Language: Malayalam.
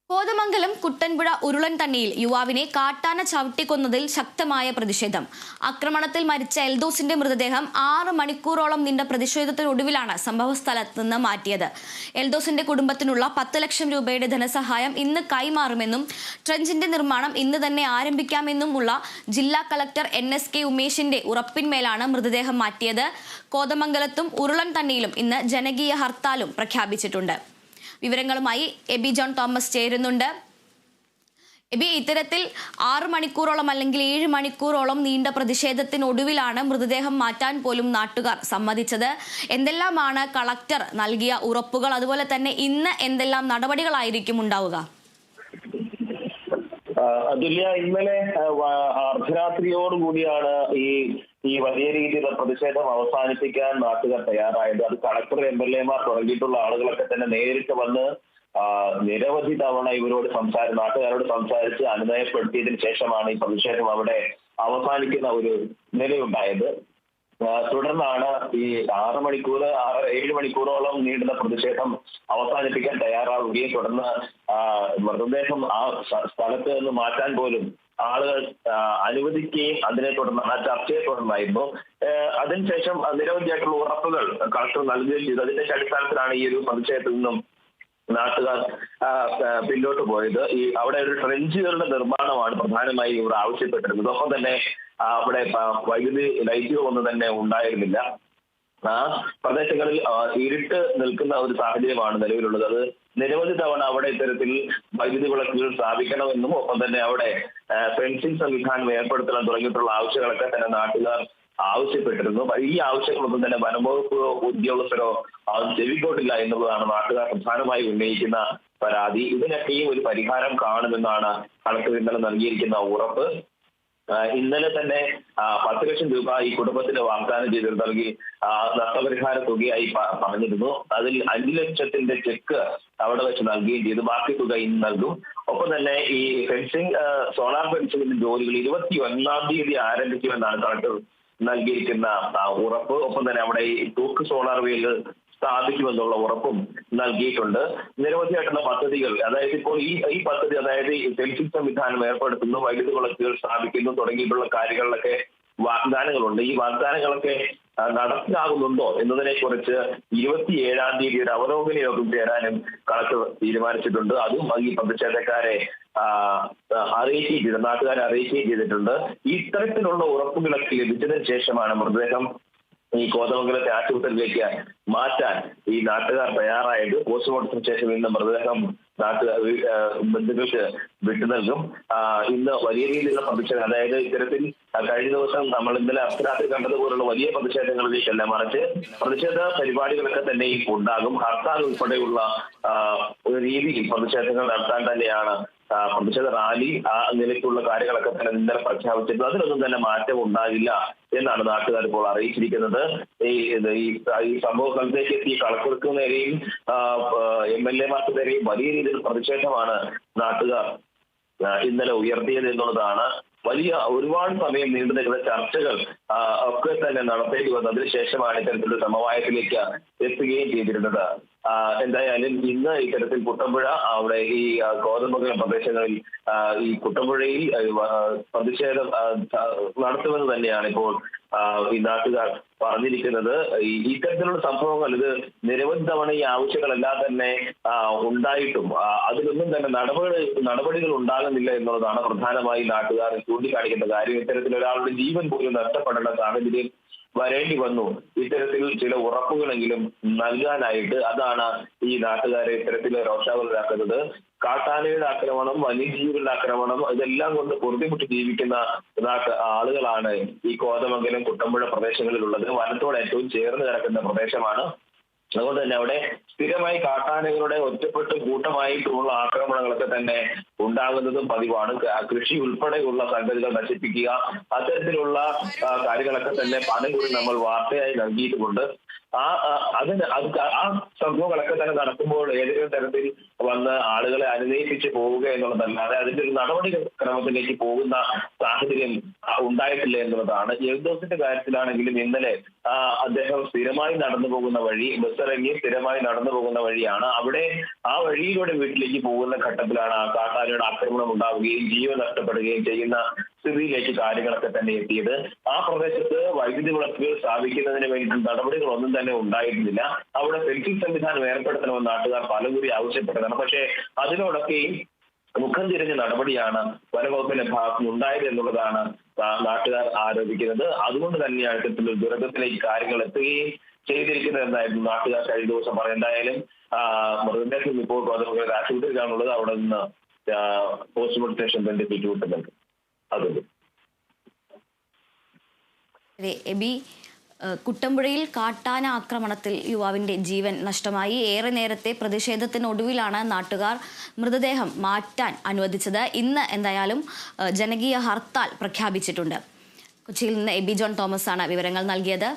കോതമംഗലം കുട്ടൻപുഴ ഉരുളൻതണ്ണിയിൽ യുവാവിനെ കാട്ടാന ചവിട്ടിക്കൊന്നതിൽ ശക്തമായ പ്രതിഷേധം. ആക്രമണത്തിൽ മരിച്ച എൽദോസിന്റെ മൃതദേഹം 6 മണിക്കൂറോളം നീണ്ട പ്രതിഷേധത്തിനൊടുവിലാണ് സംഭവസ്ഥലത്ത് നിന്ന് മാറ്റിയത്. എൽദോസിന്റെ കുടുംബത്തിനുള്ള 10 ലക്ഷം രൂപയുടെ ധനസഹായം ഇന്ന് കൈമാറുമെന്നും ട്രഞ്ചിന്റെ നിർമ്മാണം ഇന്ന് തന്നെ ആരംഭിക്കാമെന്നുമുള്ള ജില്ലാ കളക്ടർ NSK ഉമേഷിന്റെ ഉറപ്പിന്മേലാണ് മൃതദേഹം മാറ്റിയത്. കോതമംഗലത്തും ഉരുളൻതണ്ണിയിലും ഇന്ന് ജനകീയ ഹർത്താലും പ്രഖ്യാപിച്ചിട്ടുണ്ട്. വിവരങ്ങളുമായി എബി ജോൺ തോമസ് ചേരുന്നുണ്ട്. എബി, ഇത്തരത്തിൽ 6 മണിക്കൂറോളം അല്ലെങ്കിൽ 7 മണിക്കൂറോളം നീണ്ട പ്രതിഷേധത്തിനൊടുവിലാണ് മൃതദേഹം മാറ്റാൻ പോലും നാട്ടുകാർ സമ്മതിച്ചത്. എന്തെല്ലാമാണ് കളക്ടർ നൽകിയ ഉറപ്പുകൾ? അതുപോലെ തന്നെ ഇന്ന് എന്തെല്ലാം നടപടികളായിരിക്കും ഉണ്ടാവുക? അതുല്യ, ഇന്നലെ അർദ്ധരാത്രിയോടുകൂടിയാണ് ഈ വലിയ രീതിയിലുള്ള പ്രതിഷേധം അവസാനിപ്പിക്കാൻ നാട്ടുകാർ തയ്യാറായത്. അത് കളക്ടർ MLA മാർ തുടങ്ങിയിട്ടുള്ള ആളുകളൊക്കെ തന്നെ നേരിട്ട് വന്ന് നിരവധി തവണ നാട്ടുകാരോട് സംസാരിച്ച് അനുനയപ്പെടുത്തിയതിനു ശേഷമാണ് ഈ പ്രതിഷേധം അവിടെ അവസാനിക്കുന്ന ഒരു നിലയുണ്ടായത്. തുടർന്നാണ് ഈ 7 മണിക്കൂറോളം നീണ്ടുന്ന പ്രതിഷേധം അവസാനിപ്പിക്കാൻ തയ്യാറാവുകയും തുടർന്ന് മൃതദേഹം ആ സ്ഥലത്ത് നിന്ന് മാറ്റാൻ പോലും ആളുകൾ അനുവദിക്കുകയും അതിനെ തുടർന്ന് ആ ചർച്ചയെ തുടർന്നായിരുന്നു. അതിനുശേഷം നിരവധിയായിട്ടുള്ള ഉറപ്പുകൾ കളക്ടർ നൽകുകയും ചെയ്തു. അതിന്റെ അടിസ്ഥാനത്തിലാണ് ഈ ഒരു പ്രതിഷേധത്തിൽ നിന്നും നാട്ടുകാർ പിന്നോട്ട് പോയത്. അവിടെ ഒരു ട്രെഞ്ചുകളുടെ നിർമ്മാണമാണ് പ്രധാനമായും ഇവർ ആവശ്യപ്പെട്ടിരുന്നത്. ഒപ്പം തന്നെ അവിടെ വൈദ്യുതി ലൈറ്റുകളൊന്നും തന്നെ ഉണ്ടായിരുന്നില്ല. ആ പ്രദേശങ്ങളിൽ ഇരുട്ട് നിൽക്കുന്ന ഒരു സാഹചര്യമാണ് നിലവിലുള്ളത്. അത് നിരവധി തവണ അവിടെ ഇത്തരത്തിൽ വൈദ്യുതി വിളക്കുകൾ സ്ഥാപിക്കണമെന്നും ഒപ്പം തന്നെ അവിടെ ഫെൻസിംഗ് സംവിധാനം ഏർപ്പെടുത്തണം തുടങ്ങിയിട്ടുള്ള ആവശ്യങ്ങളൊക്കെ തന്നെ നാട്ടുകാർ ആവശ്യപ്പെട്ടിരുന്നു. ഈ ആവശ്യങ്ങളൊന്നും തന്നെ വനംവകുപ്പ് ഉദ്യോഗസ്ഥരോ ചെവിക്കോട്ടില്ല എന്നുള്ളതാണ് നാട്ടുകാർ പ്രധാനമായി ഉന്നയിക്കുന്ന പരാതി. ഇതിനൊക്കെയും ഒരു പരിഹാരം കാണുമെന്നാണ് കളക്ടർ ഇന്നലെ നൽകിയിരിക്കുന്ന ഉറപ്പ്. ഇന്നലെ തന്നെ 10 ലക്ഷം രൂപ ഈ കുടുംബത്തിന് വാഗ്ദാനം ചെയ്തിരുന്നു, നൽകി നഷ്ടപരിഹാര തുകയായി പറഞ്ഞിരുന്നു. അതിൽ 5 ലക്ഷത്തിന്റെ ചെക്ക് അവിടെ വെച്ച് നൽകുകയും ചെയ്തു. ബാക്കി തുക ഇന്ന് നൽകും. ഒപ്പം തന്നെ ഈ സോളാർ ഫെൻസിംഗിന്റെ ജോലികൾ 21-ാം തീയതി ആരംഭിക്കുമെന്നാണ് കളക്ടർ നൽകിയിരിക്കുന്ന ഉറപ്പ്. ഒപ്പം തന്നെ അവിടെ ഈ തൂക്ക് സോളാർ വേലുകൾ സ്ഥാപിക്കുമെന്നുള്ള ഉറപ്പും നൽകിയിട്ടുണ്ട്. നിരവധിയായിട്ടുള്ള പദ്ധതികൾ, അതായത് ഇപ്പോൾ ഈ പദ്ധതി, അതായത് ഈ ഫെൻസിംഗ് സംവിധാനം ഏർപ്പെടുത്തുന്നു, വൈദ്യുതി വിളക്കുകൾ സ്ഥാപിക്കുന്നു തുടങ്ങിയിട്ടുള്ള കാര്യങ്ങളിലൊക്കെ വാഗ്ദാനങ്ങളുണ്ട്. ഈ വാഗ്ദാനങ്ങളൊക്കെ നടപ്പിലാകുന്നുണ്ടോ എന്നതിനെ കുറിച്ച് 27-ാം തീയതി ഒരു അവലോകന യോഗം ചേരാനും കളക്ടർ തീരുമാനിച്ചിട്ടുണ്ട്. അതും ഈ പ്രതിഷേധക്കാരെ നാട്ടുകാരെ അറിയിക്കുകയും ചെയ്തിട്ടുണ്ട്. ഇത്തരത്തിലുള്ള ഉറപ്പുകളൊക്കെ ലഭിച്ചതിന് ശേഷമാണ് മൃതദേഹം ഈ കോതമംഗലത്തെ ആശുപത്രിയിലേക്ക് മാറ്റാൻ ഈ നാട്ടുകാർ തയ്യാറായത്. പോസ്റ്റ്മോർട്ടത്തിന് ശേഷം ഇന്ന് മൃതദേഹം ബന്ധുക്കൾക്ക് വിട്ടു നൽകും. ഇന്ന് വലിയ രീതിയിലുള്ള പ്രതിഷേധം, അതായത് ഇത്തരത്തിൽ കഴിഞ്ഞ ദിവസം നമ്മൾ ഇന്നലെ അർദ്ധരാത്രി കണ്ടതുപോലുള്ള വലിയ പ്രതിഷേധങ്ങളിലേക്കല്ല, മറിച്ച് പ്രതിഷേധ പരിപാടികളൊക്കെ തന്നെ ഉണ്ടാകും. ഹർത്താൽ ഉൾപ്പെടെയുള്ള ഒരു രീതിയിൽ പ്രതിഷേധങ്ങൾ നടത്താൻ തന്നെയാണ് പ്രതിഷേധ റാലി, ആ നിലയ്ക്കുള്ള കാര്യങ്ങളൊക്കെ തന്നെ ഇന്നലെ പ്രഖ്യാപിച്ചിരുന്നത്. അതിലൊന്നും തന്നെ മാറ്റം ഉണ്ടാകില്ല എന്നാണ് നാട്ടുകാർ ഇപ്പോൾ അറിയിച്ചിരിക്കുന്നത്. ഈ സംഭവ സ്ഥലത്തേക്ക് എത്തി കളക്ടർക്ക് നേരെയും MLA-മാർക്ക് നേരെയും വലിയ രീതിയിൽ പ്രതിഷേധമാണ് നാട്ടുകാർ ഇന്നലെ ഉയർത്തിയത് എന്നുള്ളതാണ്. ഒരുപാട് സമയം നീണ്ടു നിൽക്കുന്ന ചർച്ചകൾ ഒക്കെ തന്നെ നടത്തേണ്ടി വന്നു. അതിനുശേഷമാണ് ഇത്തരത്തിലുള്ള സമവായത്തിലേക്ക് എത്തുകയും ചെയ്തിരുന്നത്. എന്തായാലും ഇന്ന് ഇത്തരത്തിൽ കുട്ടമ്പുഴ, അവിടെ ഈ കോതമംഗലം പ്രദേശങ്ങളിൽ ഈ കുട്ടമ്പുഴയിൽ പ്രതിഷേധം നടത്തുമെന്ന് തന്നെയാണ് ഇപ്പോൾ ഈ നാട്ടുകാർ പറഞ്ഞിരിക്കുന്നത്. ഇത്തരത്തിലുള്ള സംഭവങ്ങൾ ഇത് നിരവധി തവണ ഈ ആവശ്യങ്ങളെല്ലാം തന്നെ ഉണ്ടായിട്ടും അതിലൊന്നും തന്നെ നടപടികൾ ഉണ്ടാകുന്നില്ല എന്നുള്ളതാണ് പ്രധാനമായി നാട്ടുകാർ ചൂണ്ടിക്കാണിക്കുന്ന കാര്യം. ഇത്തരത്തിൽ ഒരാളുടെ ജീവൻ പോലും നഷ്ടപ്പെടേണ്ട സാഹചര്യം വരേണ്ടി വന്നു. ഇത്തരത്തിൽ ചില ഉറപ്പുകളെങ്കിലും നൽകാനായിട്ട്. അതാണ് ഈ നാട്ടുകാരെ ഇത്തരത്തിൽ രോഷാകുലരാക്കുന്നത്. കാട്ടാനയുടെ ആക്രമണം, വന്യജീവികളുടെ ആക്രമണം, ഇതെല്ലാം കൊണ്ട് പൊറുതിമുട്ടി ജീവിക്കുന്ന ആളുകളാണ് ഈ കോതമംഗലം കുട്ടമ്പുഴ പ്രദേശങ്ങളിലുള്ളത്. വനത്തോട് ഏറ്റവും ചേർന്ന് കിടക്കുന്ന പ്രദേശമാണ്. അതുകൊണ്ട് തന്നെ അവിടെ സ്ഥിരമായി കാട്ടാനകളുടെ ഒറ്റപ്പെട്ട് കൂട്ടമായിട്ടുള്ള ആക്രമണങ്ങളൊക്കെ തന്നെ ഉണ്ടാകുന്നതും പതിവാണ്. കൃഷി ഉൾപ്പെടെയുള്ള സംഗതികൾ നശിപ്പിക്കുക, അത്തരത്തിലുള്ള കാര്യങ്ങളൊക്കെ തന്നെ പലകുറി നമ്മൾ വാർത്തയായി നൽകിയിട്ടുമുണ്ട്. ആ സംഭവങ്ങളൊക്കെ തന്നെ നടക്കുമ്പോൾ ഏതെങ്കിലും തരത്തിൽ വന്ന് ആളുകളെ അനുനയിപ്പിച്ച് പോവുക എന്നുള്ളതല്ലാതെ അതിന്റെ ഒരു നടപടി ക്രമത്തിലേക്ക് പോകുന്ന സാഹചര്യം ഉണ്ടായിട്ടില്ല എന്നുള്ളതാണ്. എൽദോസിന്റെ കാര്യത്തിലാണെങ്കിലും ഇന്നലെ അദ്ദേഹം സ്ഥിരമായി നടന്നു പോകുന്ന വഴി, ബസ്സിറങ്ങി സ്ഥിരമായി നടന്നു പോകുന്ന വഴിയാണ്. അവിടെ ആ വഴിയിലൂടെ വീട്ടിലേക്ക് പോകുന്ന ഘട്ടത്തിലാണ് ആ കാട്ടാനയുടെ ആക്രമണം ഉണ്ടാവുകയും ജീവൻ നഷ്ടപ്പെടുകയും ചെയ്യുന്ന സ്ഥിതിയിലേക്ക് കാര്യങ്ങളൊക്കെ തന്നെ എത്തിയത്. ആ പ്രദേശത്ത് വൈദ്യുതി വിളക്കുകൾ സ്ഥാപിക്കുന്നതിന് വേണ്ടി നടപടികളൊന്നും തന്നെ ഉണ്ടായിരുന്നില്ല. അവിടെ ഫെൻസിംഗ് സംവിധാനം ഏർപ്പെടുത്തണമെന്ന് നാട്ടുകാർ പലകുറി ആവശ്യപ്പെട്ടതാണ്. പക്ഷേ അതിനോടൊക്കെയും മുഖം തിരിഞ്ഞ നടപടിയാണ് വനംവകുപ്പിന്റെ ഭാഗത്തുനിന്ന് ഉണ്ടായത് എന്നുള്ളതാണ് നാട്ടുകാർ ആരോപിക്കുന്നത്. അതുകൊണ്ട് തന്നെയാണ് ഇത്തരത്തിലൊരു ദുരന്തത്തിലേക്ക് കാര്യങ്ങൾ എത്തുകയും ചെയ്തിരിക്കുന്നത് എന്നായിരുന്നു നാട്ടുകാർ കഴിഞ്ഞ ദിവസം പറയുന്നത്. എന്തായാലും മൃതദേഹം ഇപ്പോൾ ആശുപത്രിയിലാണുള്ളത്. അവിടെ നിന്ന് പോസ്റ്റ്മോർട്ടം സ്റ്റേഷൻ തന്നെ പിരിച്ചുവിട്ടുന്നുണ്ട്. അതുകൊണ്ട് എബി, കുട്ടമ്പുഴയിൽ കാട്ടാന ആക്രമണത്തിൽ യുവാവിന്റെ ജീവൻ നഷ്ടമായി. ഏറെ നേരത്തെ പ്രതിഷേധത്തിനൊടുവിലാണ് നാട്ടുകാർ മൃതദേഹം മാറ്റാൻ അനുവദിച്ചത്. ഇന്ന് എന്തായാലും ജനകീയ ഹർത്താൽ പ്രഖ്യാപിച്ചിട്ടുണ്ട്. കൊച്ചിയിൽ നിന്ന് എബി ജോൺ തോമസ് ആണ് വിവരങ്ങൾ നൽകിയത്.